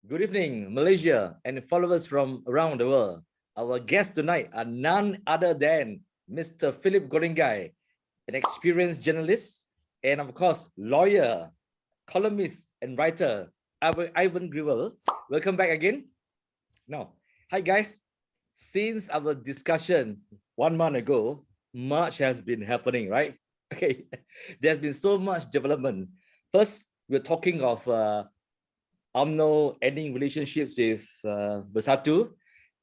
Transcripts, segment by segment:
Good evening, Malaysia and followers from around the world. Our guests tonight are none other than Mr. Philip Goringai, an experienced journalist and of course, lawyer, columnist and writer, Ivan Grivel. Welcome back again. Now, hi guys. Since our discussion 1 month ago, much has been happening, right? Okay, there's been so much development. First, we're talking of UMNO ending relationships with Bersatu,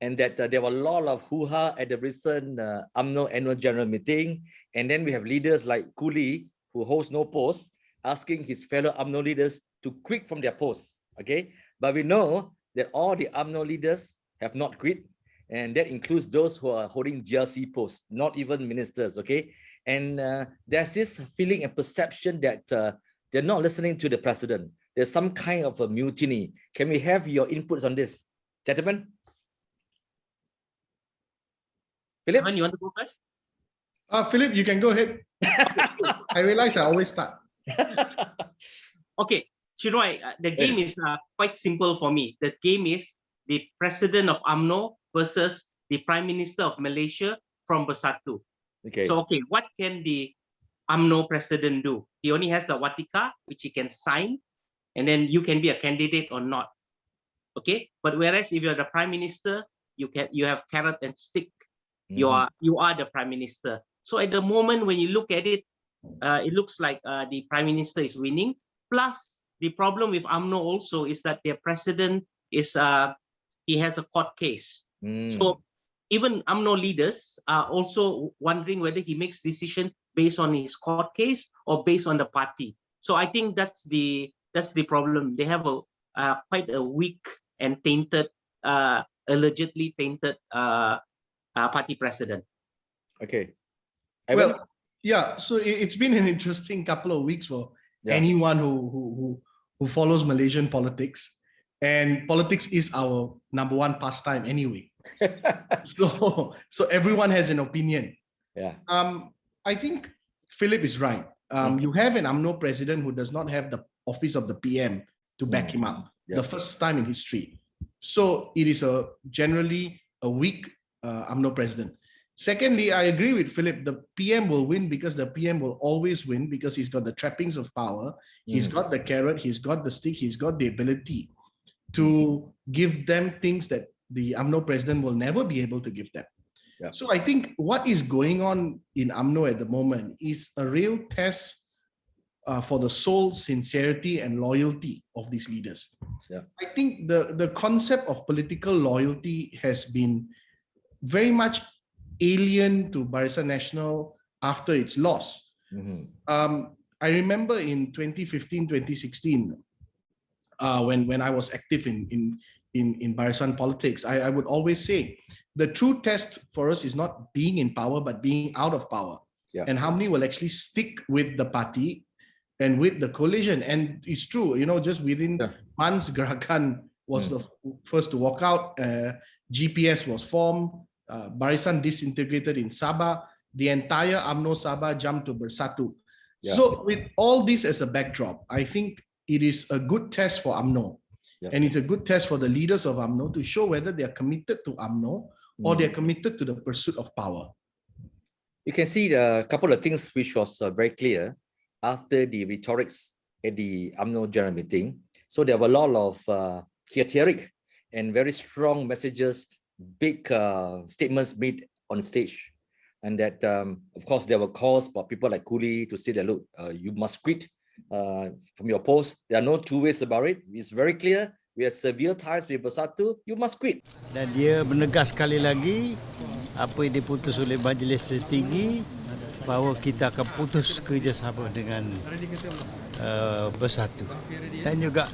and that there were a lot of hoo-ha at the recent UMNO annual general meeting. And then we have leaders like Kuli, who holds no post, asking his fellow UMNO leaders to quit from their posts. Okay, but we know that all the UMNO leaders have not quit, and that includes those who are holding GRC posts, not even ministers. Okay, and there's this feeling and perception that they're not listening to the president. There's some kind of a mutiny. Can we have your inputs on this, gentlemen? Philip? You want to go first? Philip, you can go ahead. I realize I always start. Okay, Chunwai, the game is quite simple for me. The game is the president of UMNO versus the Prime Minister of Malaysia from Bersatu. Okay. So, okay, what can the UMNO president do? He only has the Watika, which he can sign, and then you can be a candidate or not. Okay, but whereas if you're the Prime Minister, you have carrot and stick. You are the Prime Minister. So at the moment when you look at it, it looks like the Prime Minister is winning. Plus, the problem with UMNO also is that their president is he has a court case. So even UMNO leaders are also wondering whether he makes decision based on his court case or based on the party. So I think that's the problem. They have a quite a weak and tainted, allegedly tainted party president. Okay. Well, yeah. So it's been an interesting couple of weeks for anyone who follows Malaysian politics, and politics is our #1 pastime anyway. So everyone has an opinion. Yeah. I think Philip is right. You have an UMNO president who does not have the office of the PM to back him up. The first time in history. So it is generally a weak UMNO president. Secondly, I agree with Philip. The PM will win because the PM will always win because he's got the trappings of power. He's got the carrot. He's got the stick. He's got the ability to give them things that the UMNO president will never be able to give them. Yeah. So I think what is going on in UMNO at the moment is a real test for the soul, sincerity, and loyalty of these leaders. Yeah. I think the concept of political loyalty has been very much alien to Barisan Nasional after its loss. I remember in 2015, 2016, when I was active in Barisan politics, I would always say the true test for us is not being in power, but being out of power. Yeah. And how many will actually stick with the party and with the coalition. And it's true, just within months, Gerakan was the first to walk out. GPS was formed. Barisan disintegrated in Sabah. The entire UMNO Sabah jumped to Bersatu. Yeah. So with all this as a backdrop, I think it is a good test for UMNO. And it's a good test for the leaders of UMNO to show whether they are committed to UMNO or they are committed to the pursuit of power. You can see a couple of things which was very clear after the rhetorics at the UMNO general meeting. So there were a lot of theatric and very strong messages, big statements made on stage. And that, of course, there were calls for people like Kuli to say that, look, you must quit from your post. There are no two ways about it. It's very clear. We have severe ties with Bersatu. You must quit. Dan dia menegas sekali lagi apa yang diputus oleh Majlis Tertinggi bahawa kita akan putus kerjasama dengan Bersatu. Dan juga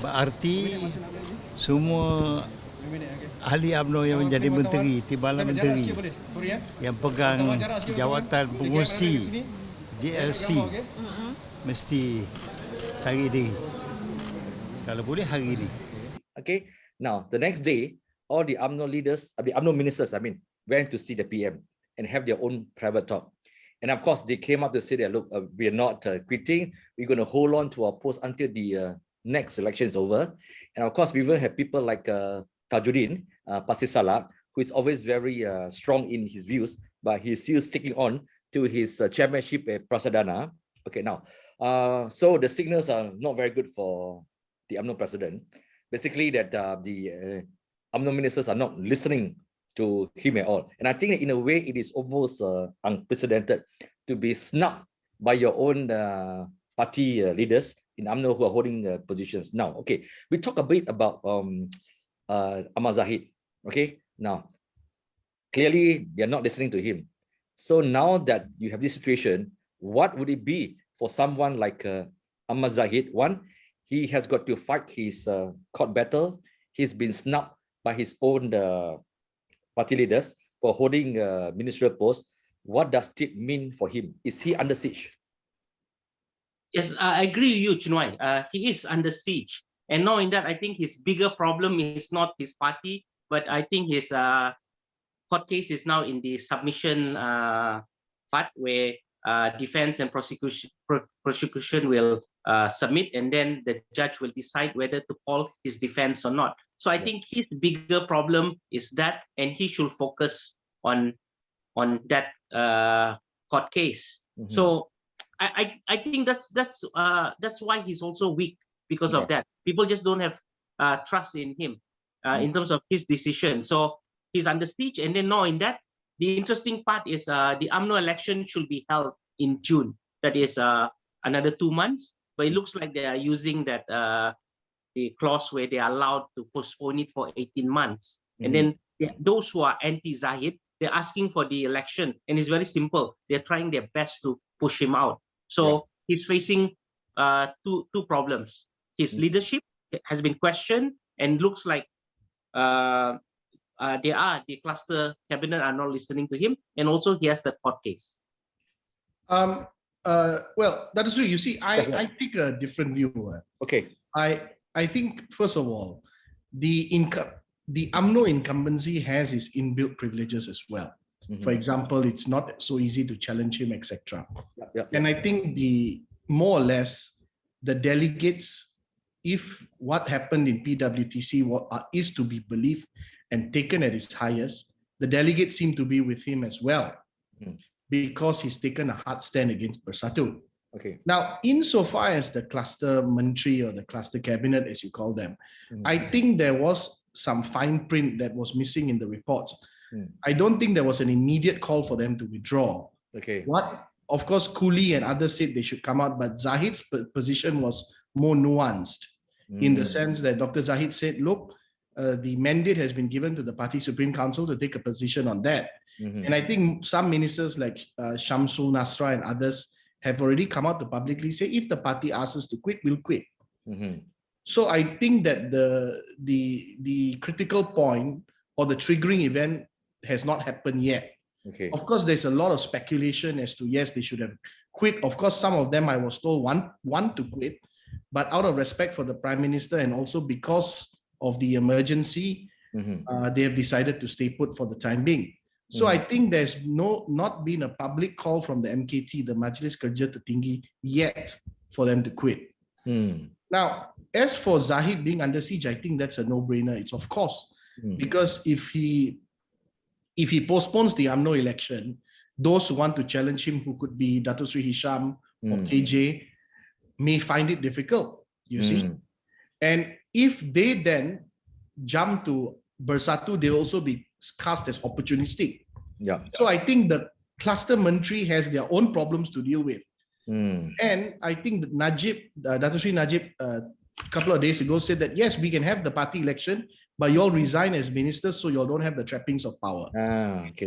berarti semua ahli UMNO yang menjadi menteri, timbalan menteri yang pegang jawatan pengurusi JLC mesti hari ini. Kalau boleh hari ini. Okay. Now the next day, all the UMNO leaders, UMNO ministers, went to see the PM and have their own private talk. And of course, they came out to say that, look, we are not quitting. We're going to hold on to our post until the next election is over. And of course, we will have people like Tajuddin Pasir Salak, who is always very strong in his views, but he's still sticking on to his chairmanship at Prasadana. Okay, now, so the signals are not very good for the UMNO president. Basically, that the UMNO ministers are not listening to him at all. And I think that in a way, it is almost unprecedented to be snubbed by your own party leaders in UMNO who are holding positions. Now, okay, we talk a bit about Ahmad Zahid. Okay, now, clearly, they are not listening to him. So now that you have this situation, what would it be for someone like Ahmad Zahid? One, he has got to fight his court battle. He's been snubbed by his own party leaders for holding ministerial posts. What does it mean for him? Is he under siege? Yes, I agree with you, Chunwai. He is under siege. And knowing that, I think his bigger problem is not his party, but I think his court case is now in the submission part where defense and prosecution will submit, and then the judge will decide whether to call his defense or not. So I think his bigger problem is that, and he should focus on that court case. So I think that's why he's also weak, because of that. People just don't have trust in him in terms of his decision. So he's under siege, and then knowing that, the interesting part is the UMNO election should be held in June. That is another 2 months, but it looks like they are using that the clause where they are allowed to postpone it for 18 months. And then those who are anti-Zahid, they're asking for the election, and it's very simple. They're trying their best to push him out. So he's facing two problems. His leadership has been questioned, and looks like the cluster cabinet are not listening to him, and also he has the court case. Well, that is true. You see, I take a different view. Okay. I think, first of all, the UMNO incumbency has its inbuilt privileges as well. For example, it's not so easy to challenge him, etc. And I think more or less the delegates, if what happened in PWTC is to be believed and taken at its highest, the delegates seem to be with him as well, because he's taken a hard stand against Bersatu. Okay. Now, insofar as the cluster ministry or the cluster cabinet, as you call them, I think there was some fine print that was missing in the reports. I don't think there was an immediate call for them to withdraw. Okay. Of course, Cooley and others said they should come out, but Zahid's position was more nuanced in the sense that Dr. Zahid said, look, the mandate has been given to the Party Supreme Council to take a position on that. And I think some ministers like Shamsul Nasra and others have already come out to publicly say, if the party asks us to quit, we'll quit. So I think that the critical point or the triggering event has not happened yet. Okay. Of course, there's a lot of speculation as to, yes, they should have quit. Of course, some of them, I was told, want to quit, but out of respect for the Prime Minister and also because of the emergency, they have decided to stay put for the time being. So I think there's not been a public call from the MKT, the Majlis Kerja Tertinggi, yet for them to quit. Now, as for Zahid being under siege, I think that's a no-brainer. It's of course, because if he postpones the UMNO election, those who want to challenge him, who could be Dato Sri Hisham or KJ, may find it difficult, you see. And if they then jump to Bersatu, they'll also be cast as opportunistic. So I think the cluster ministry has their own problems to deal with. And I think that Najib, Dato Sri Najib, a couple of days ago said that, yes, we can have the party election, but you all resign as ministers, so you all don't have the trappings of power.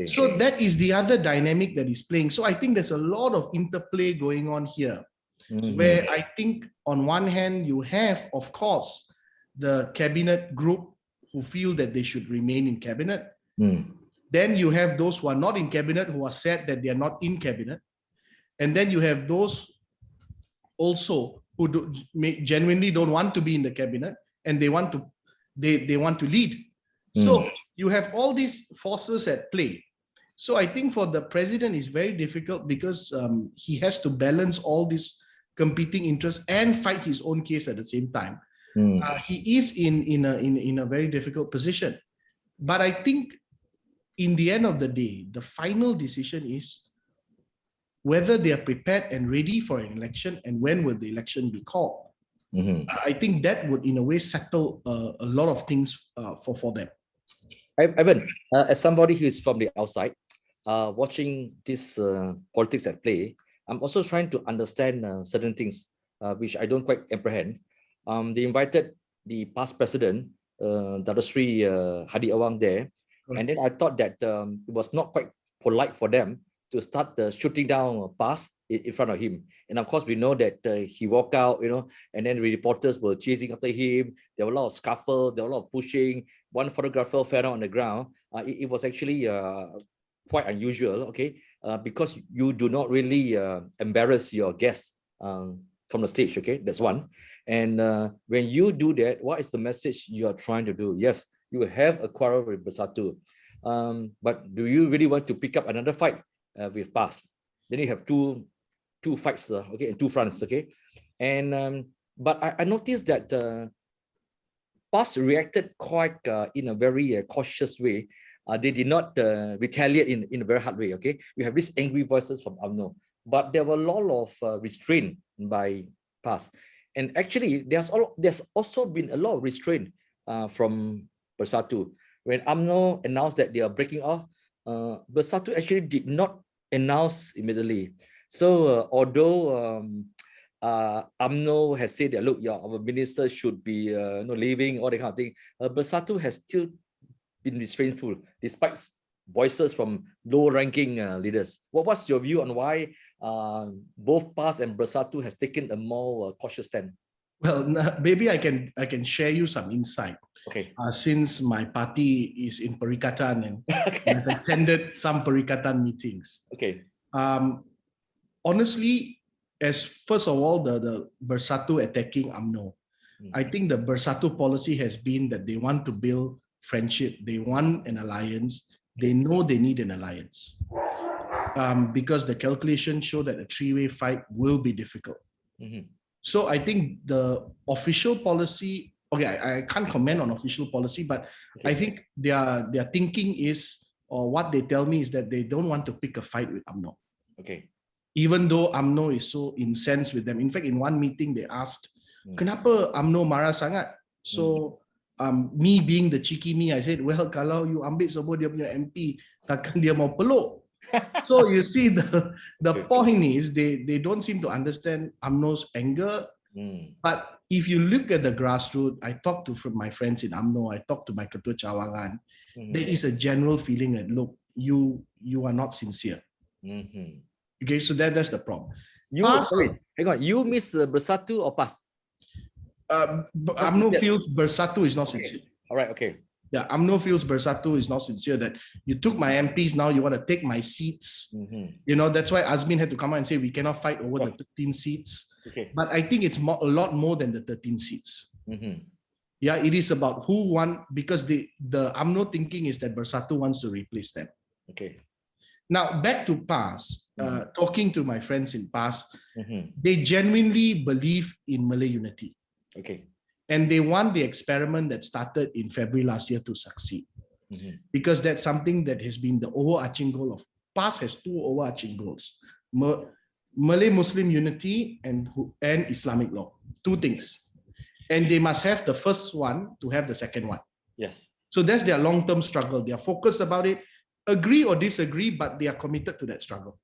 So that is the other dynamic that is playing. So I think there's a lot of interplay going on here, where I think on one hand, you have, of course, the cabinet group who feel that they should remain in cabinet. Then you have those who are not in cabinet, who are sad that they are not in cabinet. And then you have those also who genuinely don't want to be in the cabinet, and they want to lead. So you have all these forces at play. So I think for the president it's very difficult, because he has to balance all these competing interests and fight his own case at the same time. He is in a very difficult position. But I think in the end of the day, the final decision is whether they are prepared and ready for an election and when will the election be called. I think that would in a way settle a lot of things for them. Ivan, as somebody who is from the outside, watching this politics at play, I'm also trying to understand certain things which I don't quite comprehend. They invited the past president, Dr. Sri Hadi Awang there, and then I thought that it was not quite polite for them to start shooting down PAS in front of him. And of course, we know that he walked out, and then the reporters were chasing after him. There were a lot of scuffle, there were a lot of pushing. One photographer fell down on the ground. It was actually quite unusual, okay? Because you do not really embarrass your guests from the stage, okay? That's one. And when you do that, what is the message you are trying to do? Yes, you have a quarrel with Bersatu, but do you really want to pick up another fight with PAS? Then you have two fights, okay, in two fronts, okay? And but I noticed that PAS reacted quite in a very cautious way. They did not retaliate in a very hard way, okay? We have these angry voices from UMNO, but there were a lot of restraint by PAS. And actually, there's also been a lot of restraint from Bersatu. When UMNO announced that they are breaking off, Bersatu actually did not announce immediately. So although UMNO has said that, look, our minister should be leaving, all that kind of thing, Bersatu has still been restrainful despite voices from low-ranking leaders. What's your view on why both PAS and Bersatu has taken a more cautious stand? Well, maybe I can share you some insight. Okay. Since my party is in Perikatan and I've attended some Perikatan meetings. Okay. Honestly, as first of all, the Bersatu attacking UMNO, I think the Bersatu policy has been that they want to build friendship. They want an alliance. They know they need an alliance because the calculations show that a three-way fight will be difficult. So I think the official policy, okay, I can't comment on official policy, but I think their thinking is, or what they tell me is that they don't want to pick a fight with UMNO. Okay. Even though UMNO is so incensed with them. In fact, in one meeting, they asked, kenapa UMNO marah sangat? So me being the cheeky me, I said, well, kalau you ambil semua dia punya MP, takkan dia mau peluk. So you see, the point is they don't seem to understand UMNO's anger. But if you look at the grassroots, I talked to my friends in UMNO, I talked to my Ketua Cawangan, there is a general feeling that, look, you are not sincere. Okay, so that's the problem. Sorry, hang on. You miss Bersatu or PAS? UMNO feels Bersatu is not sincere. All right, okay. Yeah, UMNO feels Bersatu is not sincere, that you took my MPs, now you want to take my seats. That's why Azmin had to come out and say we cannot fight over the 13 seats. Okay. But I think it's a lot more than the 13 seats. Yeah, it is about who won, because the UMNO thinking is that Bersatu wants to replace them. Okay. Now, back to PAS, talking to my friends in PAS, they genuinely believe in Malay unity. Okay. And they want the experiment that started in February last year to succeed. Because that's something that has been the overarching goal of PAS. Has two overarching goals: Malay Muslim unity and Islamic law. Two things. And they must have the first one to have the second one. Yes. So that's their long-term struggle. They are focused about it, agree or disagree, but they are committed to that struggle.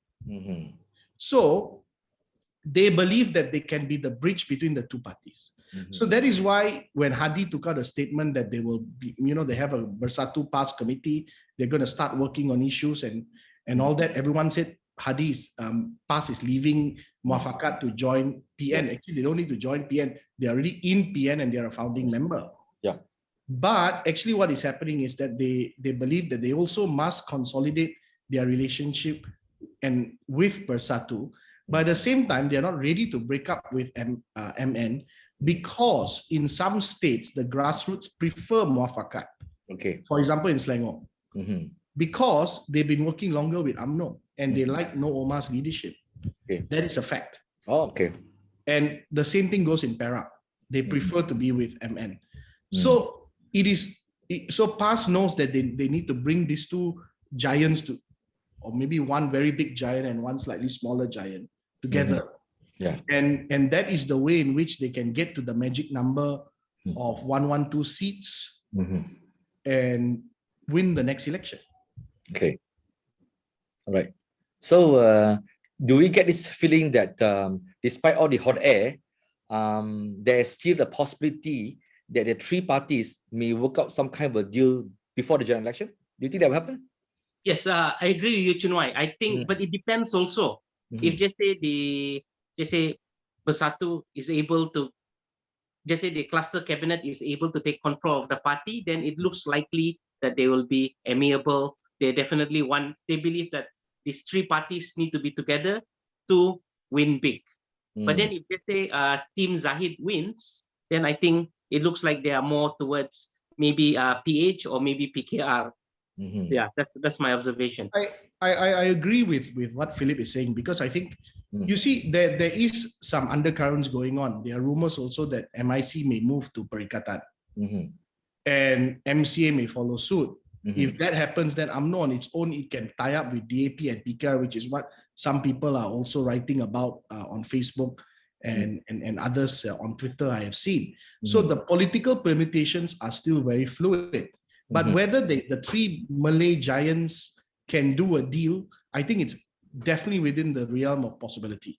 So they believe that they can be the bridge between the two parties. So that is why when Hadi took out a statement that they will be, they have a Bersatu PAS committee, they're going to start working on issues and all that. Everyone said Hadi's PAS is leaving Muafakat to join PN. Actually, they don't need to join PN. They're already in PN and they're a founding member. Yeah. But actually what is happening is that they believe that they also must consolidate their relationship and with Bersatu. But at the same time, they're not ready to break up with MN because in some states, the grassroots prefer Muafakat. Okay. For example, in Selangor. Because they've been working longer with UMNO and they like No Omar's leadership. Okay. That is a fact. Oh, okay. And the same thing goes in Perak. They prefer to be with MN. So so PAS knows that they need to bring these two giants to, or maybe one very big giant and one slightly smaller giant together. Yeah. And that is the way in which they can get to the magic number of 112 seats and win the next election. Okay. All right. So do we get this feeling that despite all the hot air, there is still the possibility that the three parties may work out some kind of a deal before the general election? Do you think that will happen? Yes, I agree with you, UMNO. I think, but it depends also. If just say Bersatu is able to, just say the cluster cabinet is able to take control of the party, then it looks likely that they will be amiable. They definitely want, they believe that these three parties need to be together to win big. But then if they say Team Zahid wins, then I think it looks like they are more towards maybe PH or maybe PKR. Yeah, that's my observation. I agree with what Philip is saying, because I think you see there is some undercurrents going on. There are rumors also that MIC may move to Perikatan and MCA may follow suit. If that happens, then UMNO on its own, it can tie up with DAP and PKR, which is what some people are also writing about on Facebook and others on Twitter I have seen. So the political permutations are still very fluid. But whether the three Malay giants can do a deal, I think it's definitely within the realm of possibility.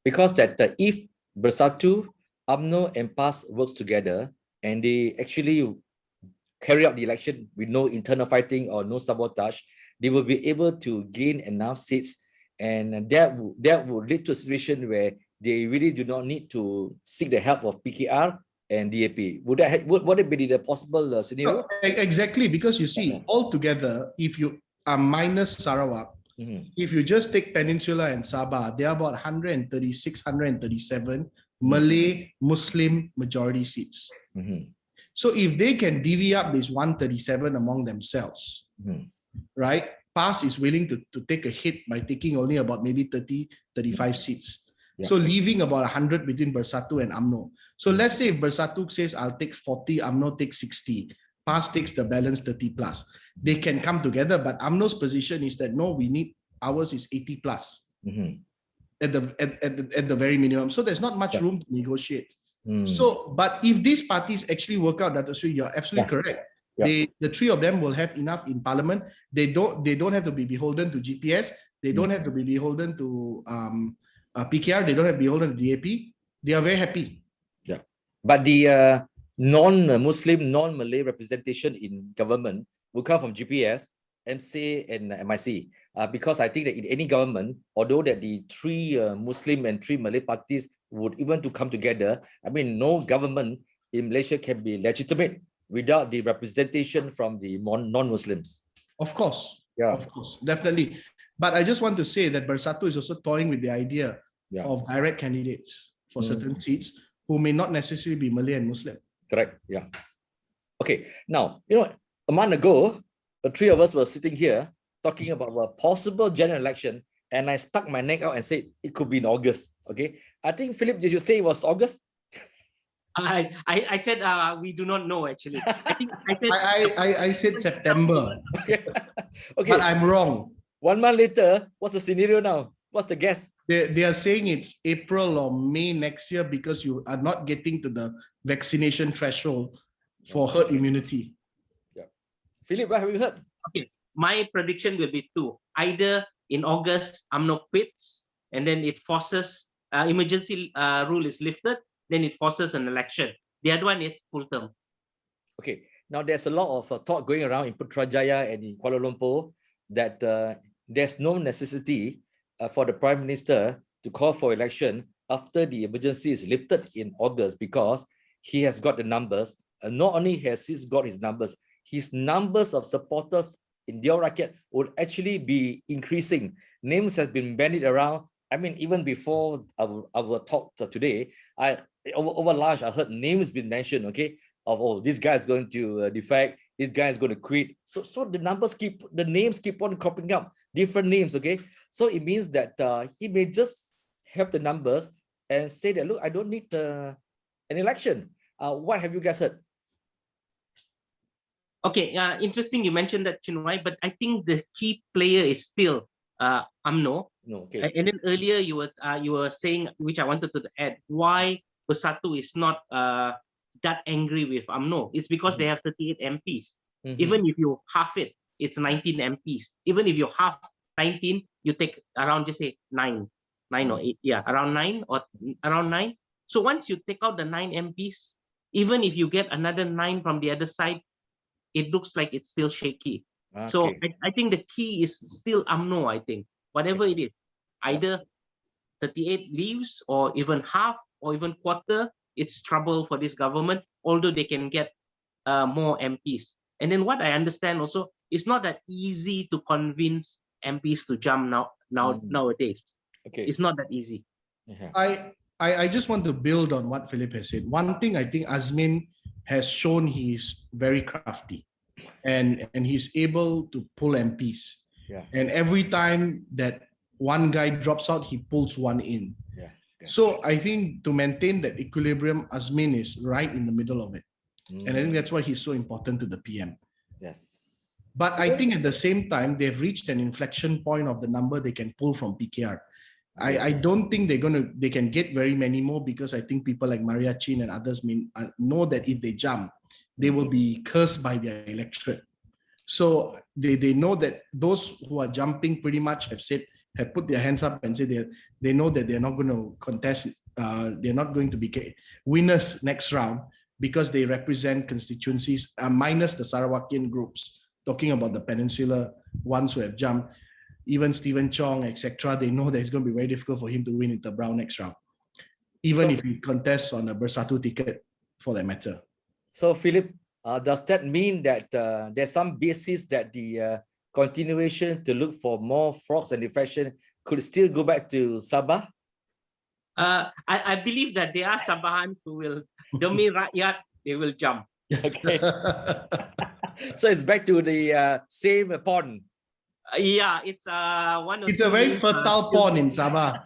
Because that if Bersatu, UMNO and PAS works together and they actually carry out the election with no internal fighting or no sabotage, they will be able to gain enough seats, and that would lead to a situation where they really do not need to seek the help of PKR and DAP. Would it be the possible scenario? Exactly, because you see, altogether, if you are minus Sarawak, if you just take Peninsula and Sabah, there are about 136, 137 Malay Muslim majority seats. So if they can divvy up this 137 among themselves, right? PAS is willing to take a hit by taking only about maybe 30, 35 seats. So leaving about 100 between Bersatu and UMNO. So let's say if Bersatu says, I'll take 40, UMNO takes 60, PAS takes the balance 30 plus. They can come together, but UMNO's position is that no, ours is 80 plus at the very minimum. So there's not much room to negotiate. So, but if these parties actually work out, Dato' Sri, you're absolutely correct. The three of them will have enough in parliament. They don't have to be beholden to GPS. They don't have to be beholden to PKR. They don't have to be beholden to DAP. They are very happy. Yeah, but the non-Muslim, non-Malay representation in government will come from GPS, MCA, and MIC. Because I think that in any government, although that the three Muslim and three Malay parties would even to come together, I mean, no government in Malaysia can be legitimate without the representation from the non-Muslims. Of course, of course, definitely. But I just want to say that Bersatu is also toying with the idea of direct candidates for certain seats who may not necessarily be Malay and Muslim. Correct, yeah. Okay, now, a month ago, the three of us were sitting here talking about a possible general election, and I stuck my neck out and said it could be in August. Okay, I think Philip, did you say it was August? I said we do not know actually. I said September. Okay, but I'm wrong. 1 month later, what's the scenario now? What's the guess? They are saying it's April or May next year because you are not getting to the vaccination threshold for herd immunity. Yeah, Philip, what have you heard? Okay, my prediction will be two. Either in August, UMNO quits, and then it forces emergency rule is lifted, then it forces an election. The other one is full term. Okay, now there's a lot of talk going around in Putrajaya and in Kuala Lumpur that there's no necessity for the Prime Minister to call for election after the emergency is lifted in August, because he has got the numbers. And not only has he got his numbers of supporters in Dior Rakyat would actually be increasing. Names have been bandied around. I mean, even before our talk today, over lunch, I heard names been mentioned, okay, of, this guy is going to defect, this guy is going to quit. So the names keep on cropping up, different names, okay? So it means that he may just have the numbers and say that, look, I don't need an election. What have you guys heard? Okay, interesting you mentioned that, Chunwai, but I think the key player is still UMNO. No, okay. And then earlier you were saying, which I wanted to add, why Bersatu is not that angry with UMNO. It's because they have 38 MPs. Even if you half it, it's 19 MPs. Even if you half 19, you take around, just say 9 or 8, yeah, around 9 or around 9. So once you take out the 9 MPs, even if you get another 9 from the other side, it looks like it's still shaky. Okay. So I think the key is still UMNO, I think. Whatever it is, either 38 leaves or even half or even quarter, it's trouble for this government, although they can get more MPs. And then what I understand also, it's not that easy to convince MPs to jump nowadays. Okay. It's not that easy. I just want to build on what Philip has said. One thing I think Azmin has shown he's very crafty and he's able to pull MPs. Yeah. And every time that one guy drops out, he pulls one in. Yeah. So I think to maintain that equilibrium, Azmin is right in the middle of it. And I think that's why he's so important to the PM. Yes. But I think at the same time, they've reached an inflection point of the number they can pull from PKR. I don't think they can get very many more, because I think people like Maria Chin and others know that if they jump, they will be cursed by their electorate. So they know that those who are jumping pretty much have put their hands up and said they know that they're not going to contest, they're not going to be winners next round, because they represent constituencies minus the Sarawakian groups, talking about the peninsular ones who have jumped. Even Stephen Chong, etc., they know that it's going to be very difficult for him to win in the Brown next round, even if he contests on a Bersatu ticket, for that matter. So, Philip, does that mean that there's some basis that the continuation to look for more frogs and defection could still go back to Sabah? I believe that there are Sabahan who will, demi rakyat, they will jump. Okay. So it's back to the same pond. Yeah, it's one of It's a very fertile pond in Sabah.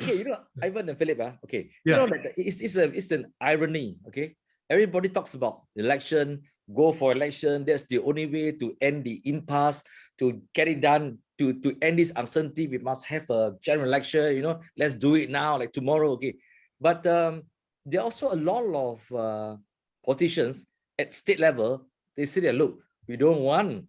Okay, Ivan and Philip, okay. Yeah. That it's an irony, okay? Everybody talks about election, go for election. That's the only way to end the impasse, to get it done, to end this uncertainty. We must have a general election, let's do it now, like tomorrow, okay? But there are also a lot of politicians at state level. They say that, look, we don't want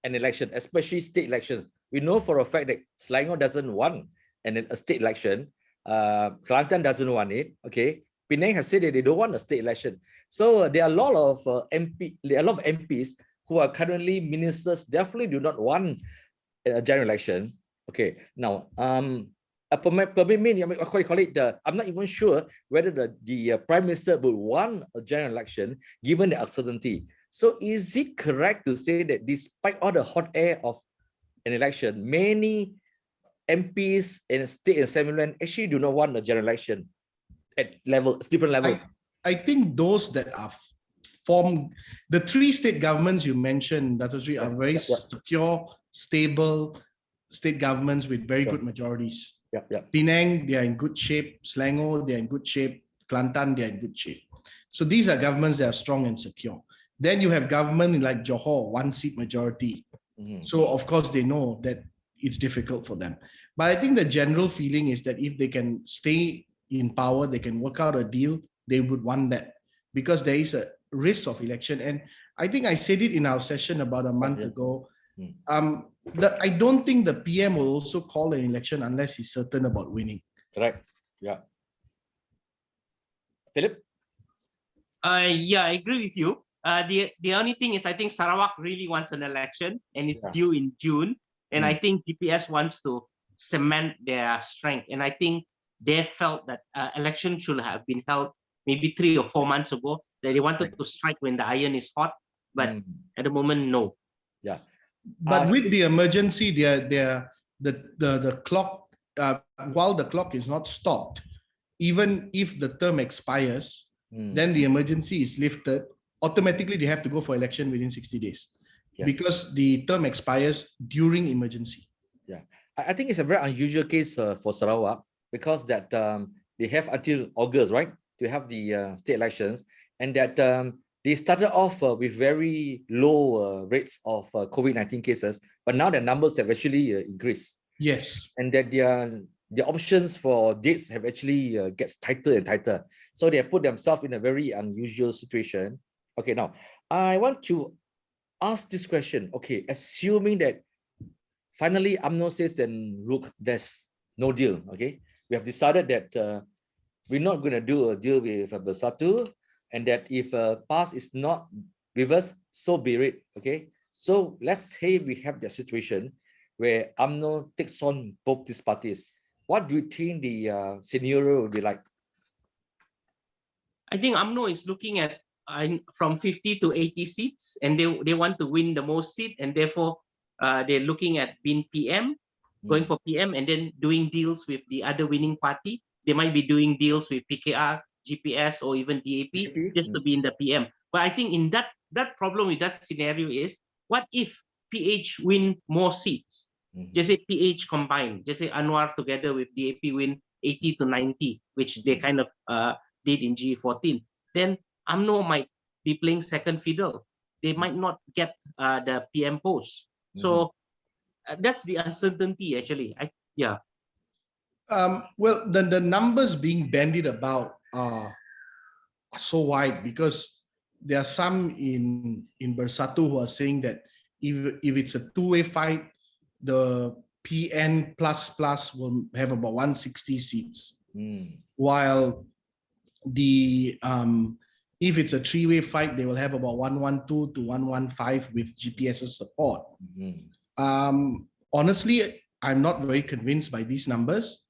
an election, especially state elections. We know for a fact that Selangor doesn't want a state election. Kelantan doesn't want it. Okay, Penang have said that they don't want a state election. So there are a lot of MPs who are currently ministers. Definitely do not want a general election. Okay, now I'm not even sure whether the prime minister would want a general election given the uncertainty. So is it correct to say that despite all the hot air of an election, many MPs in state assemblymen actually do not want a general election at different levels? I think those that are formed, the 3 state governments you mentioned, Dato Sri, are very secure, stable state governments with very good majorities. Penang, they are in good shape. Selangor, they are in good shape. Kelantan, they are in good shape. So these are governments that are strong and secure. Then you have government like Johor, 1-seat majority. So of course they know that it's difficult for them. But I think the general feeling is that if they can stay in power, they can work out a deal, they would want that, because there is a risk of election. And I think I said it in our session about a month ago. I don't think the PM will also call an election unless he's certain about winning. Correct. Yeah. Philip? Yeah, I agree with you. The only thing is, I think Sarawak really wants an election, and it's due in June. And I think GPS wants to cement their strength. And I think they felt that election should have been held maybe 3 or 4 months ago. That they wanted to strike when the iron is hot, but at the moment, no. Yeah. But with the emergency, the clock, while the clock is not stopped, even if the term expires, then the emergency is lifted. Automatically, they have to go for election within 60 days, because the term expires during emergency. Yeah, I think it's a very unusual case for Sarawak, because that they have until August, right, to have the state elections, and that they started off with very low rates of COVID-19 cases, but now the numbers have actually increased. Yes. And that their options for dates have actually gets tighter and tighter. So they have put themselves in a very unusual situation. Okay, now I want to ask this question. Okay, assuming that finally UMNO says, then look, there's no deal. Okay, we have decided that we're not going to do a deal with Bersatu, and that if PAS is not with us, so be it. Okay, so let's say we have that situation where UMNO takes on both these parties. What do you think the scenario will be like? I think UMNO is looking at from 50 to 80 seats, and they want to win the most seat, and therefore they're looking at being PM, going for PM, and then doing deals with the other winning party. They might be doing deals with PKR, GPS, or even DAP just to be in the PM. But I think in that problem with that scenario is, what if PH win more seats? Just say PH combined, just say Anwar together with DAP win 80 to 90, which they kind of did in G14. Then UMNO might be playing second fiddle. They might not get the PM post. So that's the uncertainty, actually. Well, the numbers being bandied about are so wide, because there are some in Bersatu who are saying that if it's a two-way fight, the PN plus will have about 160 seats, while the if it's a three-way fight, they will have about 112 to 115 with GPS's support. Honestly, I'm not very convinced by these numbers,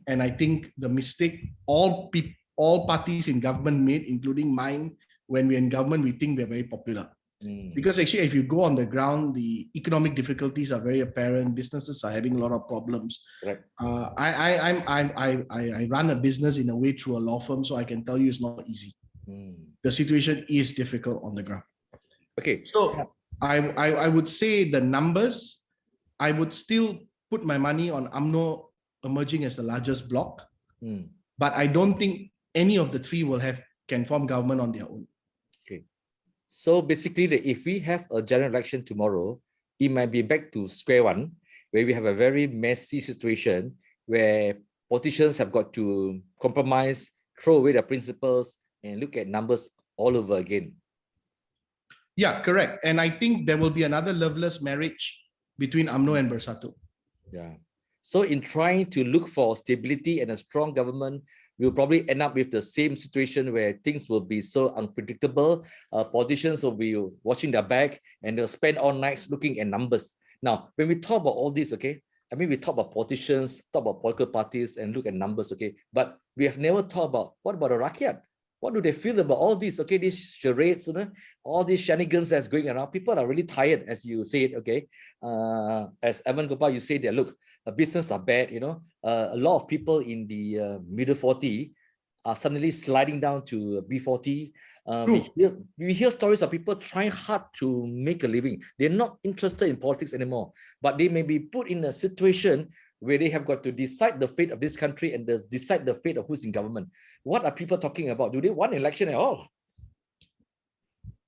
and I think the mistake all parties in government made, including mine, when we're in government, we think we're very popular. Because actually, if you go on the ground, the economic difficulties are very apparent. Businesses are having a lot of problems. Right. I run a business in a way through a law firm, so I can tell you it's not easy. The situation is difficult on the ground. Okay. So I would say the numbers, I would still put my money on UMNO emerging as the largest bloc, but I don't think any of the three can form government on their own. Okay. So basically, if we have a general election tomorrow, it might be back to square one, where we have a very messy situation where politicians have got to compromise, throw away their principles, and look at numbers all over again. Yeah, correct. And I think there will be another loveless marriage between UMNO and Bersatu. Yeah. So in trying to look for stability and a strong government, we'll probably end up with the same situation where things will be so unpredictable. Politicians will be watching their back, and they'll spend all nights looking at numbers. Now, when we talk about all this, okay, I mean, we talk about politicians, talk about political parties, and look at numbers, okay, but we have never talked about, what about the rakyat? What do they feel about all this? Okay, these charades, all these shenanigans that's going around. People are really tired, as you said. Okay, as Ivanpal, you say that look, business are bad. A lot of people in the middle 40 are suddenly sliding down to B40. We hear stories of people trying hard to make a living. They're not interested in politics anymore, but they may be put in a situation where they have got to decide the fate of this country and decide the fate of who's in government. What are people talking about? Do they want election at all?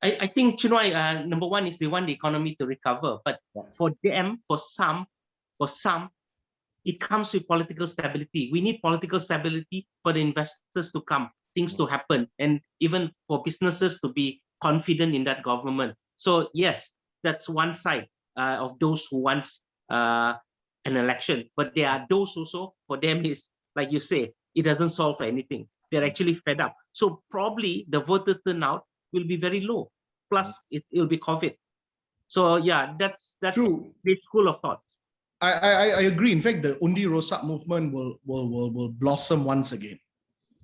I think, ChunWai, number one is they want the economy to recover. But for them, for some, it comes with political stability. We need political stability for the investors to come, things to happen, and even for businesses to be confident in that government. So yes, that's one side of those who wants an election. But there are those also, for them is, like you say, it doesn't solve anything. They're actually fed up. So probably the voter turnout will be very low. Plus, it will be COVID. So yeah, that's True. the school of thought. I agree. In fact, the Undi Rosak movement will blossom once again.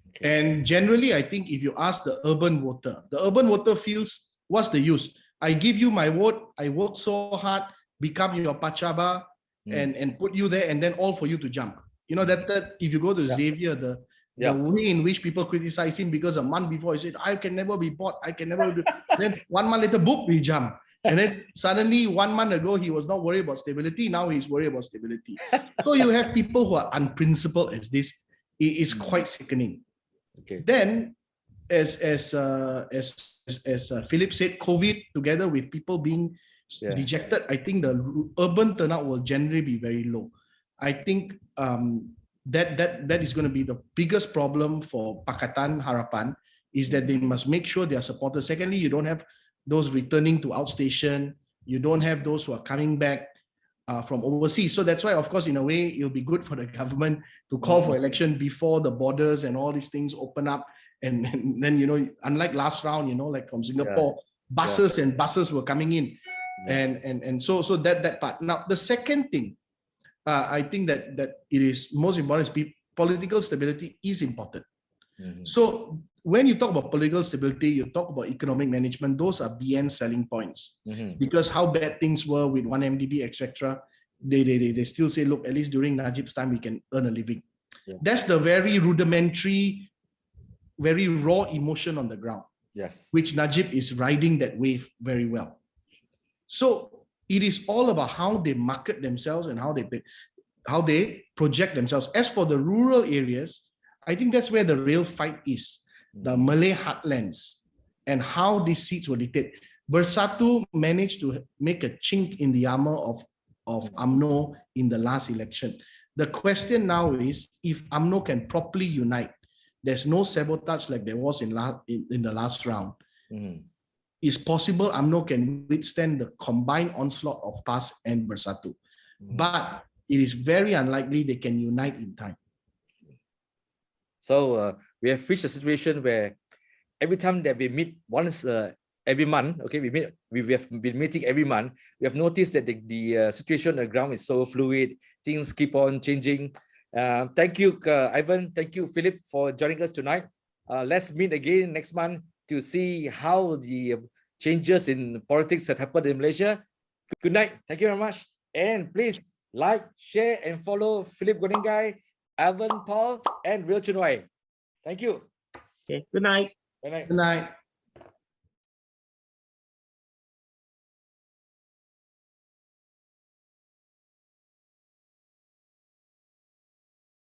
Okay. And generally, I think if you ask the urban voter feels, what's the use? I give you my vote, I work so hard, become your pachaba, and put you there, and then all for you to jump. That if you go to Xavier, the way in which people criticize him, because a month before he said, I can never be bought, I can never do. Then 1 month later, boop, he jumped. And then suddenly 1 month ago, he was not worried about stability. Now he's worried about stability. So you have people who are unprincipled as this. is quite sickening. Okay. Then, as Philip said, COVID together with people being dejected, I think the urban turnout will generally be very low. I think that is going to be the biggest problem for Pakatan Harapan, is that they must make sure they are supported. Secondly, you don't have those returning to outstation. You don't have those who are coming back from overseas. So that's why, of course, in a way, it'll be good for the government to call for election before the borders and all these things open up. And then, unlike last round, like from Singapore, buses and buses were coming in. And so that part. Now, the second thing, I think that it is most important is political stability is important. So when you talk about political stability, you talk about economic management, those are BN selling points. Because how bad things were with 1MDB, etc., they still say, look, at least during Najib's time, we can earn a living. That's the very rudimentary, very raw emotion on the ground. Yes. Which Najib is riding that wave very well. So it is all about how they market themselves and how they project themselves. As for the rural areas, I think that's where the real fight is. The Malay heartlands and how these seats were dictated. Bersatu managed to make a chink in the armor of UMNO in the last election. The question now is, if UMNO can properly unite, there's no sabotage like there was in the last round. It's possible UMNO can withstand the combined onslaught of PAS and Bersatu. But it is very unlikely they can unite in time. So we have reached a situation where every time that we meet once every month, okay, we have been meeting every month. We have noticed that the situation on the ground is so fluid. Things keep on changing. Thank you, Ivan. Thank you, Philip, for joining us tonight. Let's meet again next month to see how the changes in politics have happened in Malaysia. Good night. Thank you very much. And please like, share, and follow Philip Godingai, Ivanpal, and RealChunWai. Thank you. Okay. Good night. Good night. Good night.